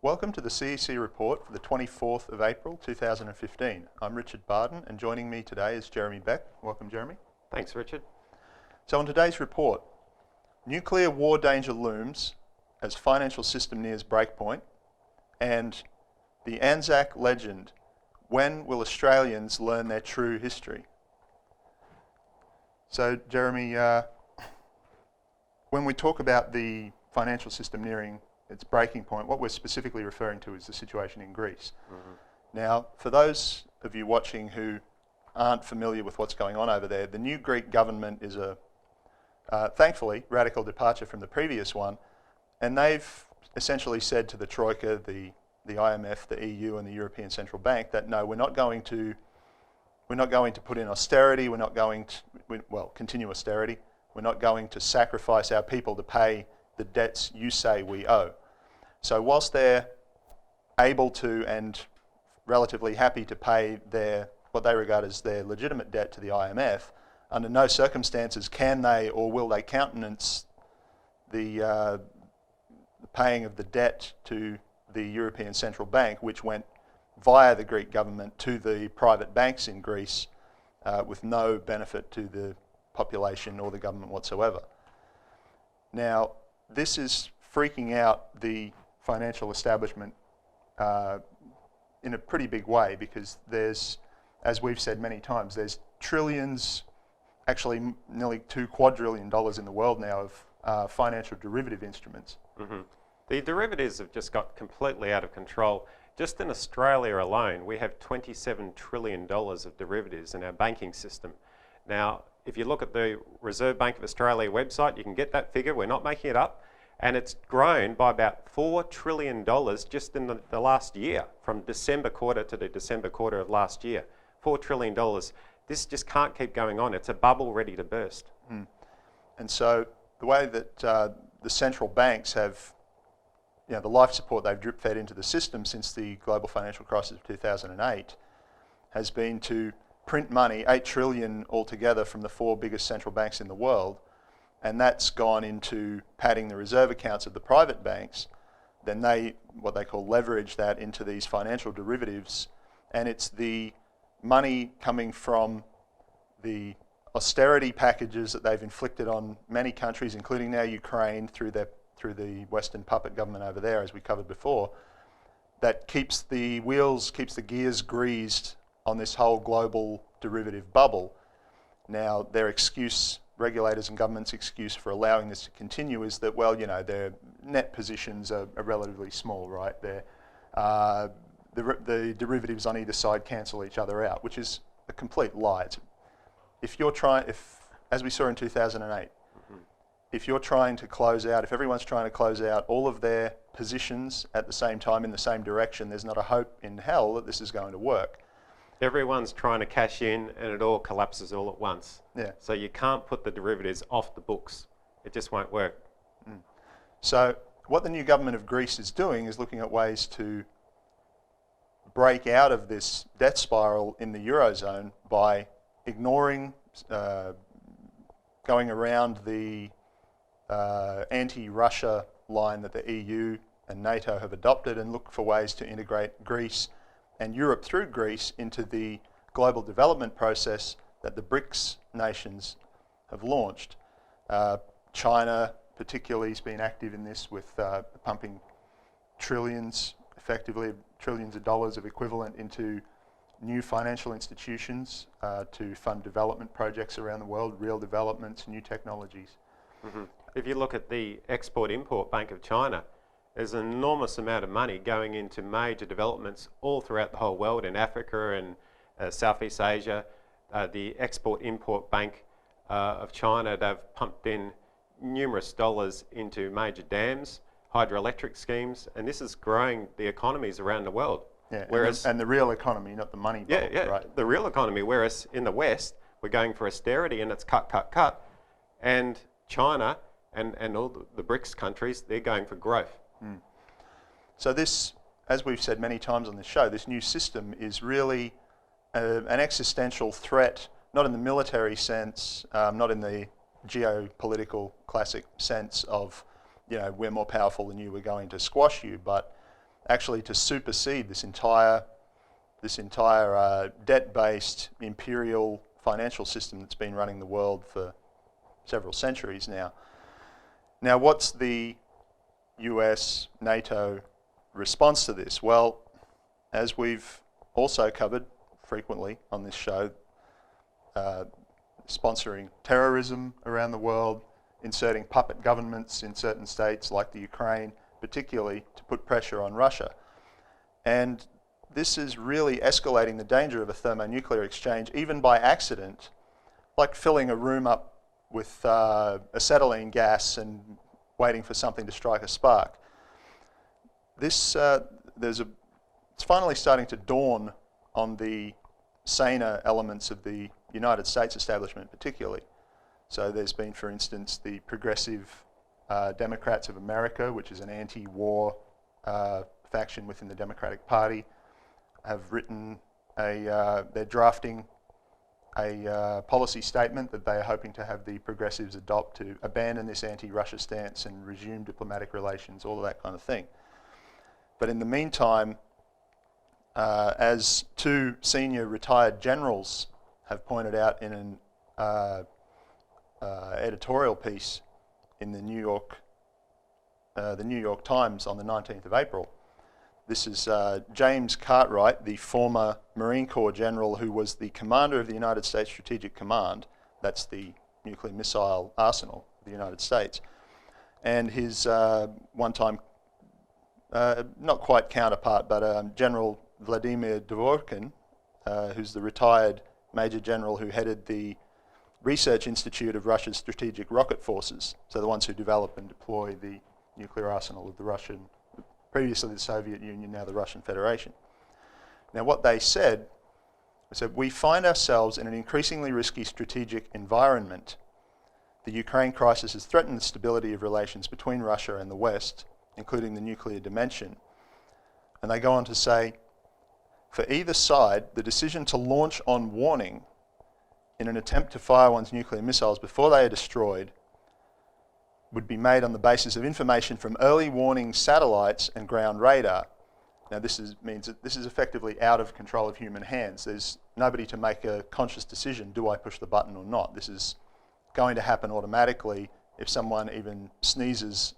Welcome to the CEC Report for the 24th of April 2015. I'm Richard Bardon, and joining me today is Jeremy Beck. Welcome, Jeremy. Thanks, Richard. So on today's report, nuclear war danger looms as financial system nears breakpoint, and the Anzac Legend, when will Australians learn their true history? So, Jeremy, when we talk about the financial system nearing its breaking point, what we're specifically referring to is the situation in Greece. Now, for those of you watching who aren't familiar with what's going on over there, the new Greek government is a, thankfully, radical departure from the previous one, and they've essentially said to the Troika, the IMF, the EU, and the European Central Bank that no, we're not going to put in austerity. We're not going to, continue austerity. We're not going to sacrifice our people to pay the debts you say we owe. So whilst they're able to and relatively happy to pay what they regard as their legitimate debt to the IMF, under no circumstances can they or will they countenance the paying of the debt to the European Central Bank, which went via the Greek government to the private banks in Greece with no benefit to the population or the government whatsoever. Now, this is freaking out the financial establishment in a pretty big way, because there's, as we've said many times, there's trillions, actually nearly $2 quadrillion in the world now of financial derivative instruments. The derivatives have just got completely out of control. Just in Australia alone, we have $27 trillion of derivatives in our banking system. Now, if you look at the Reserve Bank of Australia website, you can get that figure. We're not making it up. And it's grown by about $4 trillion just in the last year, from December quarter to the December quarter of last year. $4 trillion. This just can't keep going on. It's a bubble ready to burst. And so the way that the central banks have, the life support they've drip fed into the system since the global financial crisis of 2008 has been to print money, 8 trillion altogether from the 4 biggest central banks in the world, and that's gone into padding the reserve accounts of the private banks. Then they, what they call, leverage that into these financial derivatives, and it's the money coming from the austerity packages that they've inflicted on many countries, including now Ukraine, through the Western puppet government over there, as we covered before, that keeps the gears greased on this whole global derivative bubble. Now, regulators and governments' excuse for allowing this to continue is that, their net positions are relatively small, right? The derivatives on either side cancel each other out, which is a complete lie. As we saw in 2008, if everyone's trying to close out all of their positions at the same time in the same direction, there's not a hope in hell that this is going to work. Everyone's trying to cash in and it all collapses all at once. Yeah. So you can't put the derivatives off the books. It just won't work. So what the new government of Greece is doing is looking at ways to break out of this debt spiral in the Eurozone by ignoring, going around the anti-Russia line that the EU and NATO have adopted, and look for ways to integrate Greece and Europe through Greece into the global development process that the BRICS nations have launched. China particularly has been active in this with pumping effectively trillions of dollars of equivalent into new financial institutions to fund development projects around the world, real developments, new technologies. If you look at the Export-Import Bank of China, there's an enormous amount of money going into major developments all throughout the whole world, in Africa and Southeast Asia. The Export-Import Bank of China, they've pumped in numerous dollars into major dams, hydroelectric schemes, and this is growing the economies around the world. Yeah, and the real economy, not the money bubble, right? The real economy, whereas in the West, we're going for austerity and it's cut. And China and all the BRICS countries, they're going for growth. So this, as we've said many times on this show, this new system is really an existential threat, not in the military sense, not in the geopolitical classic sense of, we're more powerful than you, we're going to squash you, but actually to supersede this entire debt-based imperial financial system that's been running the world for several centuries now. Now, what's the US, NATO response to this? Well, as we've also covered frequently on this show, sponsoring terrorism around the world, inserting puppet governments in certain states like the Ukraine, particularly to put pressure on Russia. And this is really escalating the danger of a thermonuclear exchange, even by accident, like filling a room up with acetylene gas and waiting for something to strike a spark. This, it's finally starting to dawn on the saner elements of the United States establishment particularly. So there's been, for instance, the Progressive Democrats of America, which is an anti-war faction within the Democratic Party, have written they're drafting a policy statement that they are hoping to have the progressives adopt to abandon this anti-Russia stance and resume diplomatic relations, all of that kind of thing. But in the meantime, as two senior retired generals have pointed out in an editorial piece in the New York Times on the 19th of April. This is James Cartwright, the former Marine Corps general who was the commander of the United States Strategic Command. That's the nuclear missile arsenal of the United States. And his one-time, not quite counterpart, but General Vladimir Dvorkin, who's the retired Major General who headed the Research Institute of Russia's Strategic Rocket Forces, so the ones who develop and deploy the nuclear arsenal of the Russian, previously the Soviet Union, now the Russian Federation. Now what they said was that we find ourselves in an increasingly risky strategic environment. The Ukraine crisis has threatened the stability of relations between Russia and the West, including the nuclear dimension. And they go on to say, for either side, the decision to launch on warning in an attempt to fire one's nuclear missiles before they are destroyed would be made on the basis of information from early warning satellites and ground radar. Now means that this is effectively out of control of human hands. There's nobody to make a conscious decision, do I push the button or not? This is going to happen automatically if someone even sneezes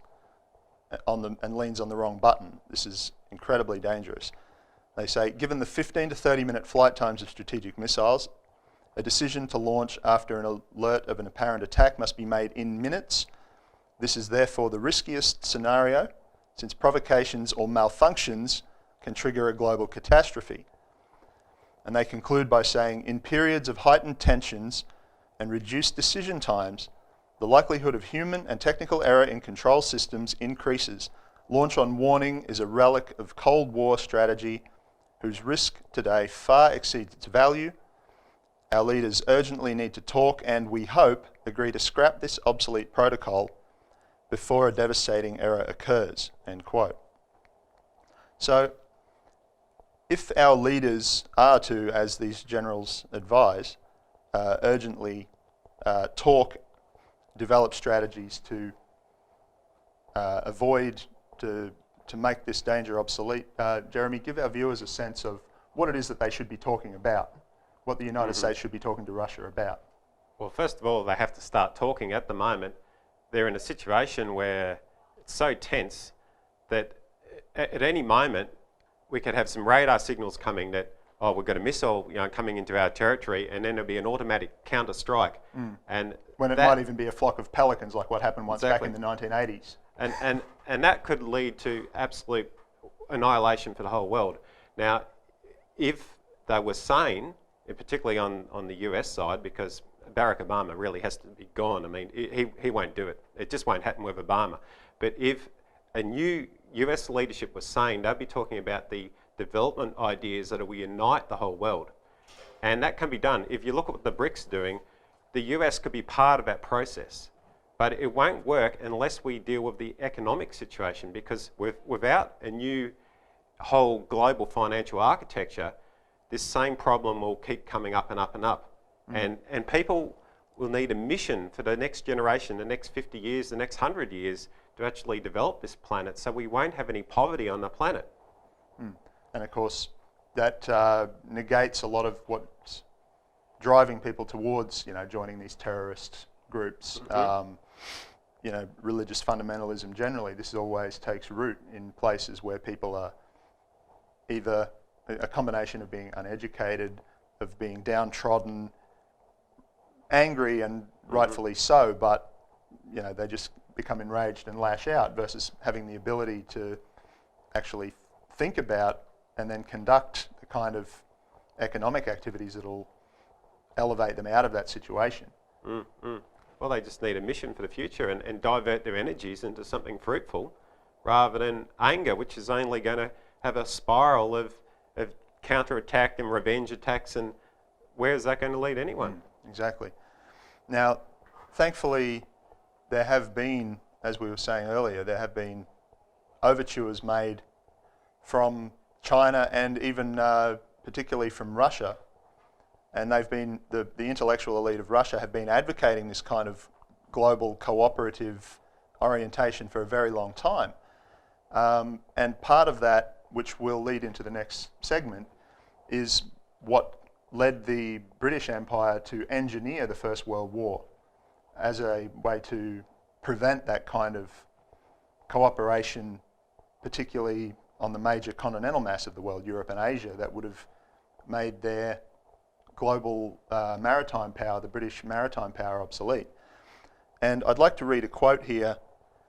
and leans on the wrong button. This is incredibly dangerous. They say, given the 15 to 30 minute flight times of strategic missiles, a decision to launch after an alert of an apparent attack must be made in minutes. This is therefore the riskiest scenario, since provocations or malfunctions can trigger a global catastrophe. And they conclude by saying, in periods of heightened tensions and reduced decision times, the likelihood of human and technical error in control systems increases. Launch on warning is a relic of Cold War strategy whose risk today far exceeds its value. Our leaders urgently need to talk and, we hope, agree to scrap this obsolete protocol before a devastating error occurs, end quote. So, if our leaders are to, as these generals advise, urgently talk, develop strategies to avoid, to make this danger obsolete, Jeremy, give our viewers a sense of what it is that they should be talking about, what the United States should be talking to Russia about. Well, first of all, they have to start talking. At the moment, they're in a situation where it's so tense that at any moment we could have some radar signals coming that, oh, we've got a missile, coming into our territory, and then there'll be an automatic counter-strike. And when it might even be a flock of pelicans, like what happened once exactly. back in the 1980s. And that could lead to absolute annihilation for the whole world. Now, if they were sane, and particularly on the US side, because Barack Obama really has to be gone. I mean, he won't do it. It just won't happen with Obama. But if a new US leadership was sane, they'd be talking about the development ideas that will unite the whole world. And that can be done. If you look at what the BRICS are doing, the US could be part of that process. But it won't work unless we deal with the economic situation, because without a new whole global financial architecture, this same problem will keep coming up and up and up. And people will need a mission for the next generation, the next 50 years, the next 100 years, to actually develop this planet, so we won't have any poverty on the planet. And of course, that negates a lot of what's driving people towards, joining these terrorist groups. Religious fundamentalism generally. This always takes root in places where people are either a combination of being uneducated, of being downtrodden, angry and rightfully so, but they just become enraged and lash out, versus having the ability to actually think about and then conduct the kind of economic activities that'll elevate them out of that situation. Well, they just need a mission for the future and divert their energies into something fruitful rather than anger, which is only going to have a spiral of counterattack and revenge attacks, and where is that going to lead anyone? Exactly. Now, thankfully, there have been, as we were saying earlier, there have been overtures made from China and even particularly from Russia, and they've been, the intellectual elite of Russia have been advocating this kind of global cooperative orientation for a very long time. And part of that, which will lead into the next segment, is what led the British Empire to engineer the First World War as a way to prevent that kind of cooperation, particularly on the major continental mass of the world, Europe and Asia, that would have made their global maritime power, the British maritime power, obsolete. And I'd like to read a quote here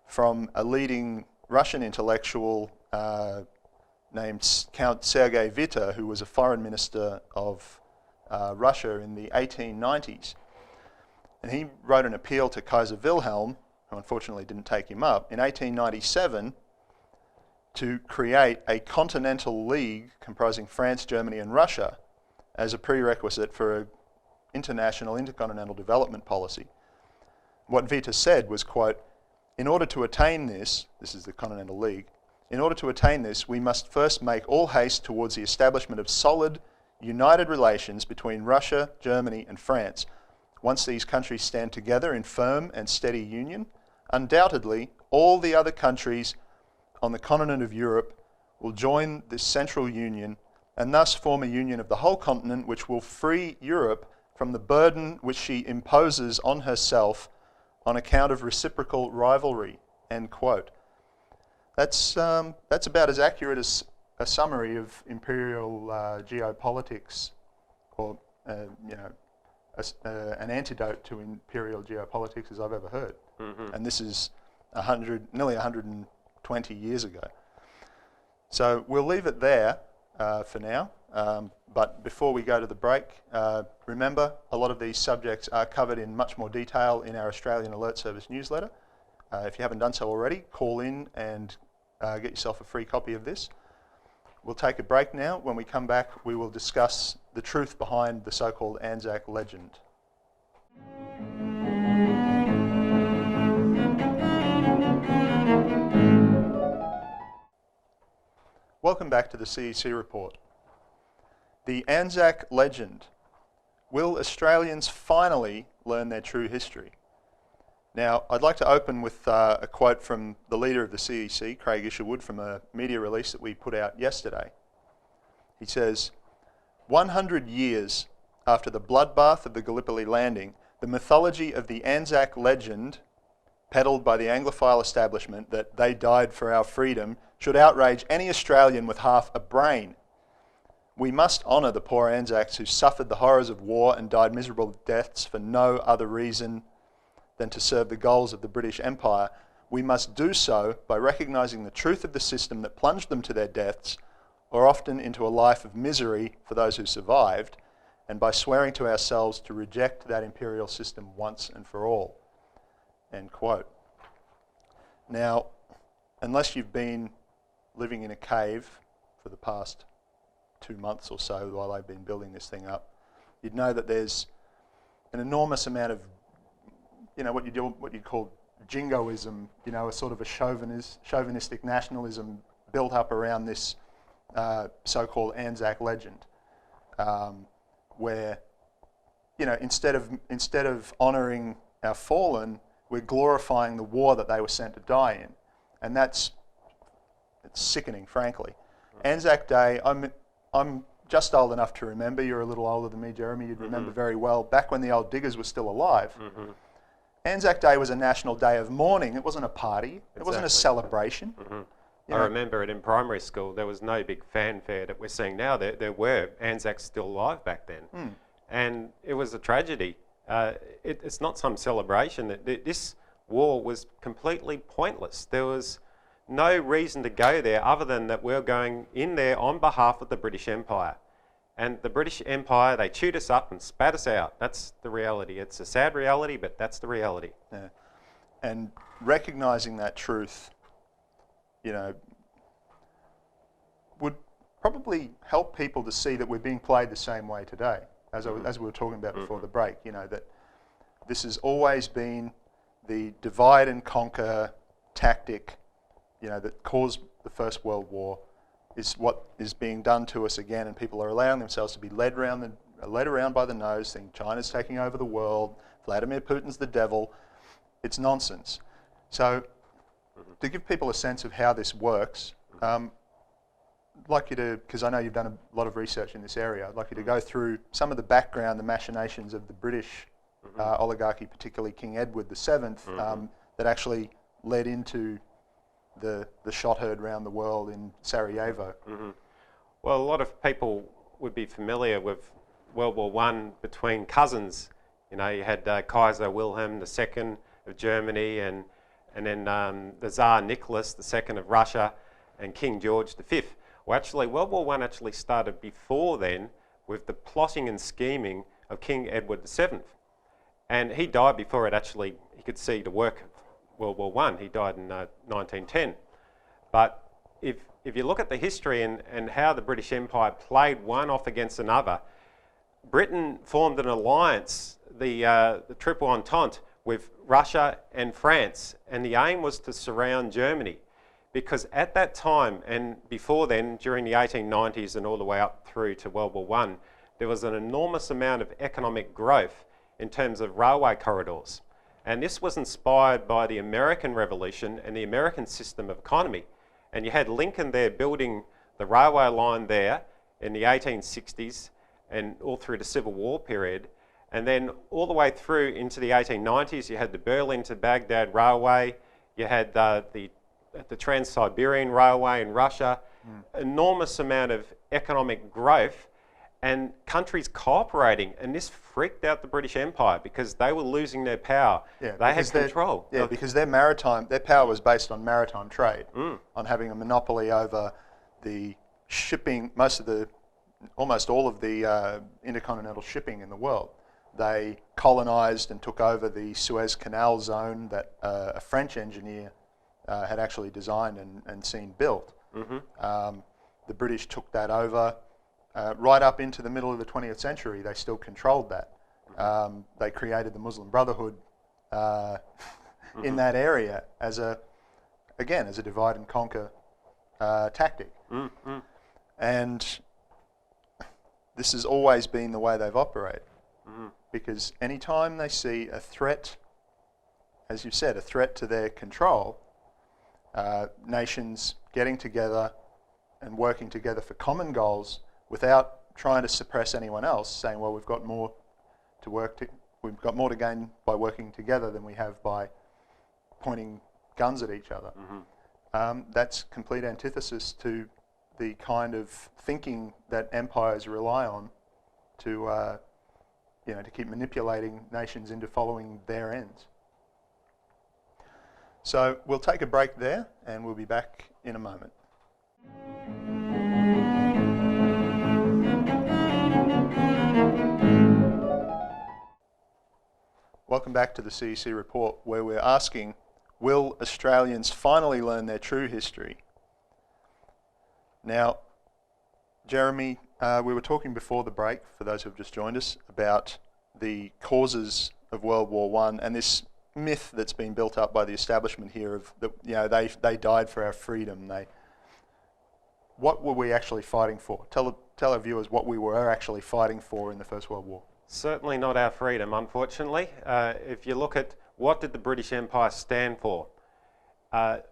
from a leading Russian intellectual named Count Sergei Witte, who was a foreign minister of Russia in the 1890s. And he wrote an appeal to Kaiser Wilhelm, who unfortunately didn't take him up, in 1897 to create a continental league comprising France, Germany and Russia as a prerequisite for an international intercontinental development policy. What Witte said was, quote, "In order to attain this is the Continental League, in order to attain this, we must first make all haste towards the establishment of solid, united relations between Russia, Germany and France. Once these countries stand together in firm and steady union, undoubtedly all the other countries on the continent of Europe will join this central union and thus form a union of the whole continent which will free Europe from the burden which she imposes on herself on account of reciprocal rivalry," end quote. That's about as accurate as a summary of imperial geopolitics, or an antidote to imperial geopolitics as I've ever heard. And this is nearly 120 years ago. So we'll leave it there for now. But before we go to the break, remember, a lot of these subjects are covered in much more detail in our Australian Alert Service newsletter. If you haven't done so already, call in and get yourself a free copy of this. We'll take a break now. When we come back, we will discuss the truth behind the so-called Anzac Legend. Welcome back to the CEC Report. The Anzac Legend. Will Australians finally learn their true history? Now, I'd like to open with a quote from the leader of the CEC, Craig Isherwood, from a media release that we put out yesterday. He says, 100 years after the bloodbath of the Gallipoli landing, the mythology of the Anzac Legend, peddled by the Anglophile establishment that they died for our freedom, should outrage any Australian with half a brain. We must honour the poor Anzacs who suffered the horrors of war and died miserable deaths for no other reason than to serve the goals of the British Empire. We must do so by recognising the truth of the system that plunged them to their deaths, or often into a life of misery for those who survived, and by swearing to ourselves to reject that imperial system once and for all." End quote. Now, unless you've been living in a cave for the past 2 months or so while they've been building this thing up, you'd know that there's an enormous amount of, what you'd call jingoism, a sort of a chauvinistic nationalism built up around this so-called Anzac Legend, where, instead of honouring our fallen, we're glorifying the war that they were sent to die in, and it's sickening, frankly. Anzac Day, I'm just old enough to remember. You're a little older than me, Jeremy. You'd remember very well. Back when the old diggers were still alive, Anzac Day was a national day of mourning. It wasn't a party. It wasn't a celebration. I remember it in primary school. There was no big fanfare that we're seeing now. There were Anzacs still alive back then. And it was a tragedy. It's not some celebration. This war was completely pointless. There was no reason to go there other than that we're going in there on behalf of the British Empire. And the British Empire, they chewed us up and spat us out. That's the reality. It's a sad reality, but that's the reality. Yeah. And recognising that truth, you know, would probably help people to see that we're being played the same way today, as we were talking about before the break, you know, that this has always been the divide and conquer tactic, you know, that caused the First World War, is what is being done to us again, and people are allowing themselves to be led around by the nose, thinking China's taking over the world, Vladimir Putin's the devil. It's nonsense. So, to give people a sense of how this works, I'd like you to, because I know you've done a lot of research in this area, I'd like you to go through some of the background, the machinations of the British oligarchy, particularly King Edward VII, that actually led into the shot heard around the world in Sarajevo. Well, a lot of people would be familiar with World War I between cousins. You know, you had Kaiser Wilhelm II of Germany, and then the Tsar Nicholas II of Russia, and King George V. Well, actually, World War I actually started before then with the plotting and scheming of King Edward VII. And he died before he could see the work of World War I. He died in 1910. But if you look at the history and how the British Empire played one off against another, Britain formed an alliance, the Triple Entente, with Russia and France, and the aim was to surround Germany. Because at that time, and before then, during the 1890s and all the way up through to World War I, there was an enormous amount of economic growth in terms of railway corridors. And this was inspired by the American Revolution and the American system of economy. And you had Lincoln there building the railway line there in the 1860s and all through the Civil War period. And then all the way through into the 1890s, you had the Berlin to Baghdad Railway, you had the Trans-Siberian Railway in Russia, enormous amount of economic growth, and countries cooperating, and this freaked out the British Empire because they were losing their power. They had control. Because their power was based on maritime trade, on having a monopoly over the shipping, almost all of the intercontinental shipping in the world. They colonised and took over the Suez Canal zone that a French engineer had actually designed and seen built. The British took that over. Right up into the middle of the 20th century, they still controlled that. They created the Muslim Brotherhood in that area as a divide and conquer tactic. And this has always been the way they've operated. Because any time they see a threat, as you said, a threat to their control, nations getting together and working together for common goals without trying to suppress anyone else, saying, well, we've got more to gain by working together than we have by pointing guns at each other. That's complete antithesis to the kind of thinking that empires rely on to keep manipulating nations into following their ends. So we'll take a break there, and we'll be back in a moment. Welcome back to the CEC Report, where we're asking, will Australians finally learn their true history? Now, Jeremy, we were talking before the break, for those who have just joined us, about the causes of World War I and this myth that's been built up by the establishment here of they died for our freedom. What were we actually fighting for? Tell our viewers what we were actually fighting for in the First World War. Certainly not our freedom, unfortunately. If you look at what did the British Empire stand for,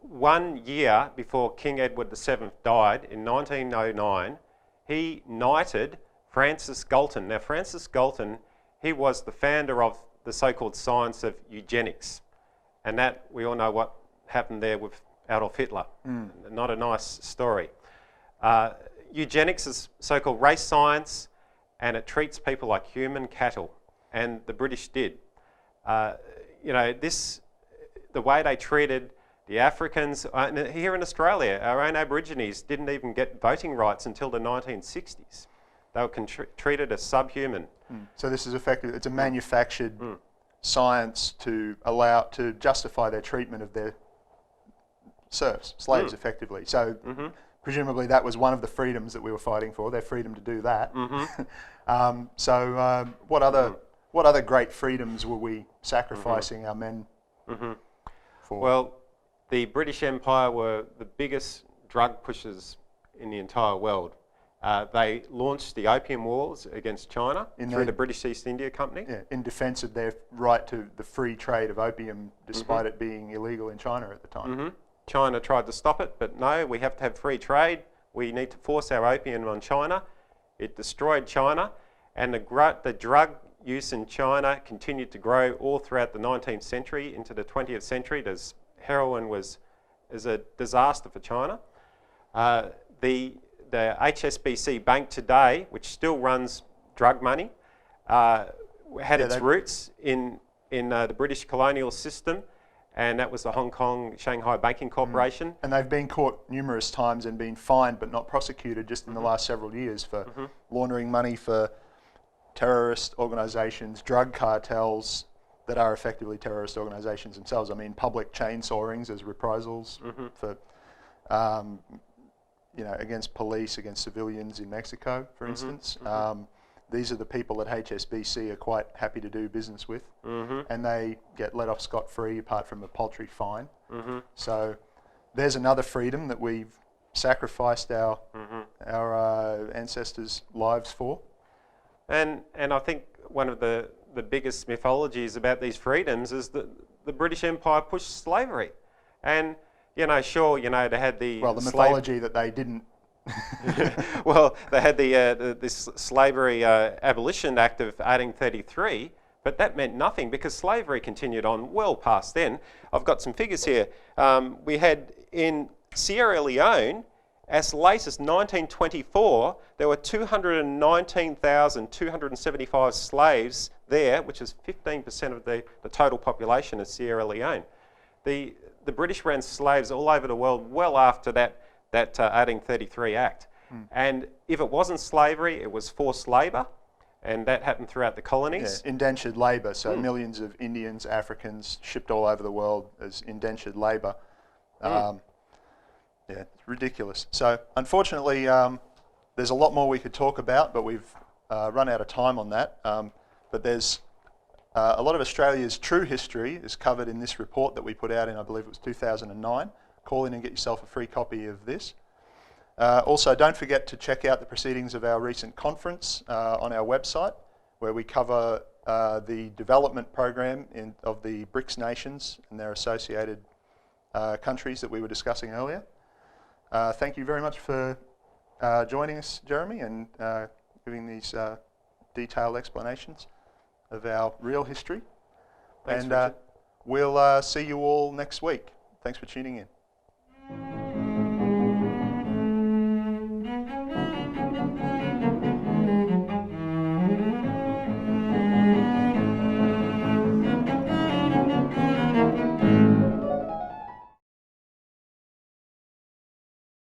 1 year before King Edward VII died in 1909, he knighted Francis Galton. Now, Francis Galton, he was the founder of the so-called science of eugenics. And that, we all know what happened there with Adolf Hitler. Not a nice story. Eugenics is so-called race science, and it treats people like human cattle. And the British did. You know, the way they treated the Africans, here in Australia, our own Aborigines didn't even get voting rights until the 1960s. They were treated as subhuman. So this is effective, it's a manufactured science to justify their treatment of their serfs, slaves effectively. So presumably that was one of the freedoms that we were fighting for, their freedom to do that. What other great freedoms were we sacrificing our men for? Well, the British Empire were the biggest drug pushers in the entire world. They launched the Opium Wars against China through the British East India Company. Yeah, in defence of their right to the free trade of opium, despite it being illegal in China at the time. China tried to stop it, but no, we have to have free trade. We need to force our opium on China. It destroyed China, and the drug use in China continued to grow all throughout the 19th century into the 20th century. Heroin is a disaster for China. The HSBC Bank today, which still runs drug money, had its roots in the British colonial system, and that was the Hong Kong Shanghai Banking Corporation. And they've been caught numerous times and been fined but not prosecuted just in the last several years for laundering money for terrorist organisations, drug cartels that are effectively terrorist organisations themselves. I mean, public chainsawings as reprisals for, against police, against civilians in Mexico, for instance. These are the people that HSBC are quite happy to do business with, and they get let off scot-free apart from a paltry fine. So there's another freedom that we've sacrificed our ancestors' lives for. And I think one of the biggest mythologies about these freedoms is that the British Empire pushed slavery. And, sure, they had the... Well, the mythology that they didn't... Well, they had this Slavery Abolition Act of 1833, but that meant nothing because slavery continued on well past then. I've got some figures here. We had in Sierra Leone, as late as 1924, there were 219,275 slaves there, which is 15% of the total population of Sierra Leone. The British ran slaves all over the world well after that 1833 Act. And if it wasn't slavery, it was forced labour, and that happened throughout the colonies. Yeah, indentured labour, so millions of Indians, Africans shipped all over the world as indentured labour. Yeah, it's ridiculous. So unfortunately, there's a lot more we could talk about, but we've run out of time on that. But there's a lot of Australia's true history is covered in this report that we put out in, I believe it was 2009. Call in and get yourself a free copy of this. Also, don't forget to check out the proceedings of our recent conference on our website, where we cover the development program of the BRICS nations and their associated countries that we were discussing earlier. Thank you very much for joining us, Jeremy, and giving these detailed explanations of our real history. Thanks, and Richard. we'll see you all next week. Thanks for tuning in.